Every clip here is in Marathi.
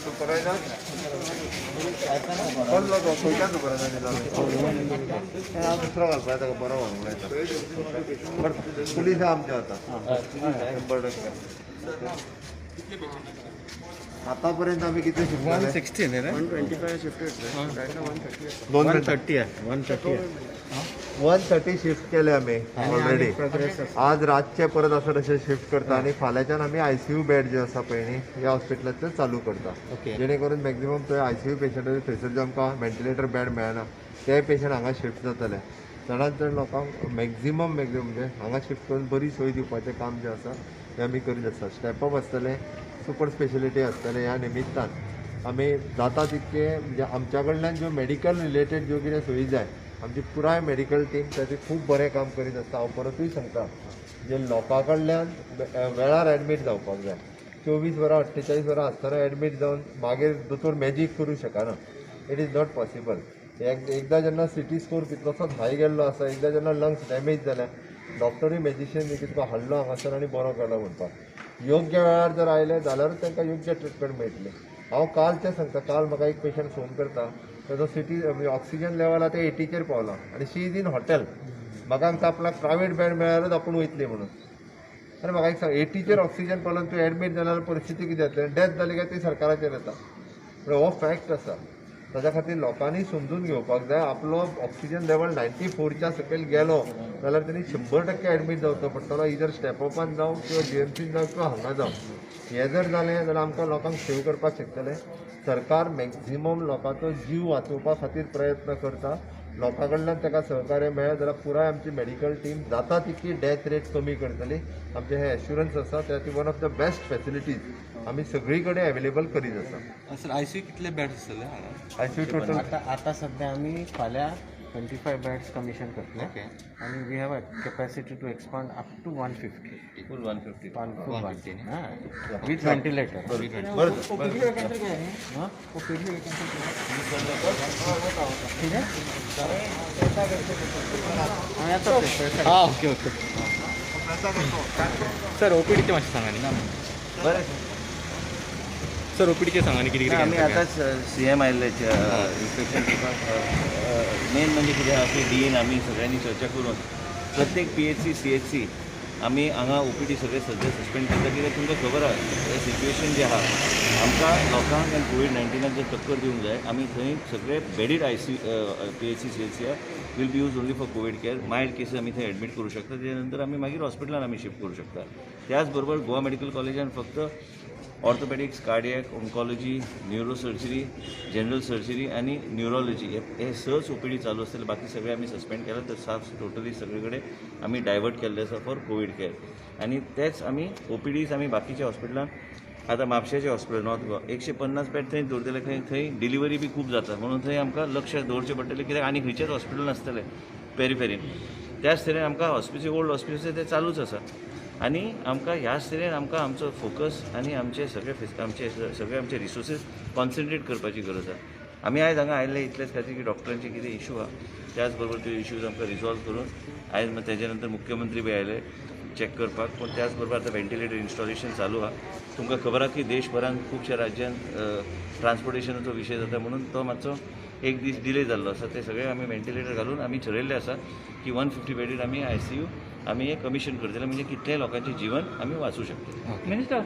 सुपरवायझर कोण लोक खंयच्या सुपरवायझर दुसरो घालपाक ताका बरो व्हरूंक बट पुलीस आमचे आतां 100%. आतापर्यंत आम्ही किती शिफ्ट 160 है 125 शिफ्ट राइट ना 130 है 130 130 शिफ्ट केले आम्ही ऑलरेडी. आज रातचे परत असं तशें शिफ्ट करता आणि फाल्यांच्यान आमी ICU बेड जे आसा पळय न्ही ह्या हॉस्पिटलांतले चालू करता. जेणे करून मॅक्झिमम थंय ICU पेशंट थंयसर जे आमकां व्हेंटिलेटर बेड मेळना ते पेशंट हांगा शिफ्ट जातले. चडांत चड लोकांक मॅक्झिमम म्हणजे हांगा शिफ्ट करून बरी सोय दिवपाचें काम जें आसा तें आमी करीत आसा. स्टेप अप आसतलें, सुपर स्पेशलिटी आसतलें. ह्या निमित्तान आमी जाता तितके म्हणजे आमच्या कडल्यान ज्यो मेडिकल रिलेटेड ज्यो कितें सोयी जाय आमची पुराय मेडिकल टीम ताचें खूब बरें काम करीत आसता. हांव परतूय सांगता जे लोकां कडल्यान वेळार एडमीट जावपाक जाय. 24 वरां 48 वरां आसतना एडमीट जावन मागीर दोतोर मॅजीक करूं शकना. It is not possible. एकदां जेन्ना CT स्कोर कितलोसोच हाय गेल्लो आसा, एकदां जेन्ना लंग्स डॅमेज जाल्या डॉक्टरूय मॅजिशियन देखील तुका हाडलो हांगासर आनी बरो केलो म्हणपाक. योग्य वेळार जर आयले जाल्यारूच तांकां योग्य ट्रिटमेंट मेळटली. हांव काल तें सांगता, काल म्हाका एक पेशंट फोन करता, ताजो ऑक्सिजन लेवल आतां 80चेर पावला आनी शी इज इन हॉटेल. म्हाका सांगता आपल्याक प्रायवेट बेड मेळ्ळ्यारूच आपूण वयतली म्हणून. आनी म्हाका एक सांग 80चेर ऑक्सिजन पावलो तूं एडमीट जाल्यार परिस्थिती कितें जातली? डेथ जाली काय ती सरकाराचेर येता. हो फॅक्ट आसा. ताच्या खातीर लोकांनी समजून घेवपाक जाय आपलो ऑक्सिजन लेवल 94च्या सकयल गेलो जाल्यार तेणी 100% एडमीट जावचो पडटलो. इधर स्टेपअपान जावं किंवा GMCन जावं किंवा हांगा जावं. हें जर जालें जाल्यार आमकां लोकांक सेव करपाक शकतले. सरकार मॅक्झिमम लोकांचो जीव वाचोवपा खातीर प्रयत्न करता. लोकां कडल्यान ताका सहकार्य मेळ्ळें जाल्यार पुराय आमची मेडिकल टीम जाता तितली डेथ रेट कमी करतली. आमचें हें एश्युरन्स आसा. त्याची one of the best facilities आमी सगळी कडेन अवेलेबल करीत आसा. सर ICU कितले बेड्स आसतले? ICU टोटल आता सध्या आम्ही फाल्यां 25 बेड्स कमिशन करतले. ओके. आणि we have a capacity to expand up to 150 full 150 with ventilator. हां ओके ओके. सर OPDचे मातशें सांगा न्ही. बरें सर OPDचे सांगा न्ही कितें कितें आमी आतांच CM आयिल्ले इन्स्पेक्शन करपाक. मेन म्हणजे कितें आहा की डीन आमी सगळ्यांनी चर्चा करून प्रत्येक PHC CHC आमी हांगा OPD सगळे सध्या सस्पेंड करता. कित्याक तुमकां खबर आहा हें सिच्युएशन जें आहा आमकां लोकांक कोविड-19 जर टक्कर दिवंक जाय आमी थंय सगळे bedded PHC CHC will be use only for COVID care. Mild cases आमी थंय एडमीट करूं शकता. तेच्या नंतर आमी मागीर हॉस्पिटलान आमी शिफ्ट करूं शकता. त्याच बरोबर गोवा मेडिकल कॉलेजान फक्त orthopaedics, cardiac, oncology, neurosurgery, general surgery आणि न्यूरोलॉजी हे सहज OPD चालू असतील. बाकी सगळे आम्ही सस्पेंड केलं. तर साफ टोटली सगळीकडे आम्ही डायवर्ट केल्ले आसा फॉर कोविड केअर. आणि तेच आम्ही OPDज आम्ही बाकीच्या हॉस्पिटलान आतां म्हापशेंचें हॉस्पिटल नॉर्थ गोवा 150 बेड थंय दवरतले. थंय डिलिव्हरी बी खूब जाता म्हणून थंय आमकां लक्ष दवरचें पडटलें. कित्याक आनी खंयचेच हॉस्पिटल नासतलें पेरिफेरीन. त्याच तरेन आमकां हॉस्पिटल ओल्ड हॉस्पिटल ते चालूच आसा. आणि आमकां ह्याच तरेन आमकां आमचो फोकस आनी आमचे सगळे आमचे रिसोर्सीस कॉन्सन्ट्रेट करपाची गरज आसा. आमी आयज हांगा आयिल्ले इतलेच खातीर की डॉक्टरांचे कितें इशू आहा त्याच बरोबर त्यो इश्यूज आमकां रिजॉल्व करून आयज तेजे नंतर मुख्यमंत्री बी आयले चॅक करपाक. पूण त्याच बरोबर आतां व्हेंटिलेटर इन्स्टॉलेशन चालू आहा. तुमकां खबर आहा की देशभरान खुबशा राज्यांत ट्रान्सपोर्टेशनाचो विशय जाता म्हणून तो मातसो एक दीस डिले जाल्लो आसा. ते सगळे आमी व्हेंटिलेटर घालून आमी ठरयल्लें आसा की 150 बेडीड आमी ICU आमी हे कमिशन करतले म्हणजे कितलेय लोकांचे जीवन आमी वाचूं शकता. मिनिस्टर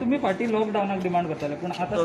तुम्ही फाटी लॉकडाऊनाक डिमांड करताले पण आता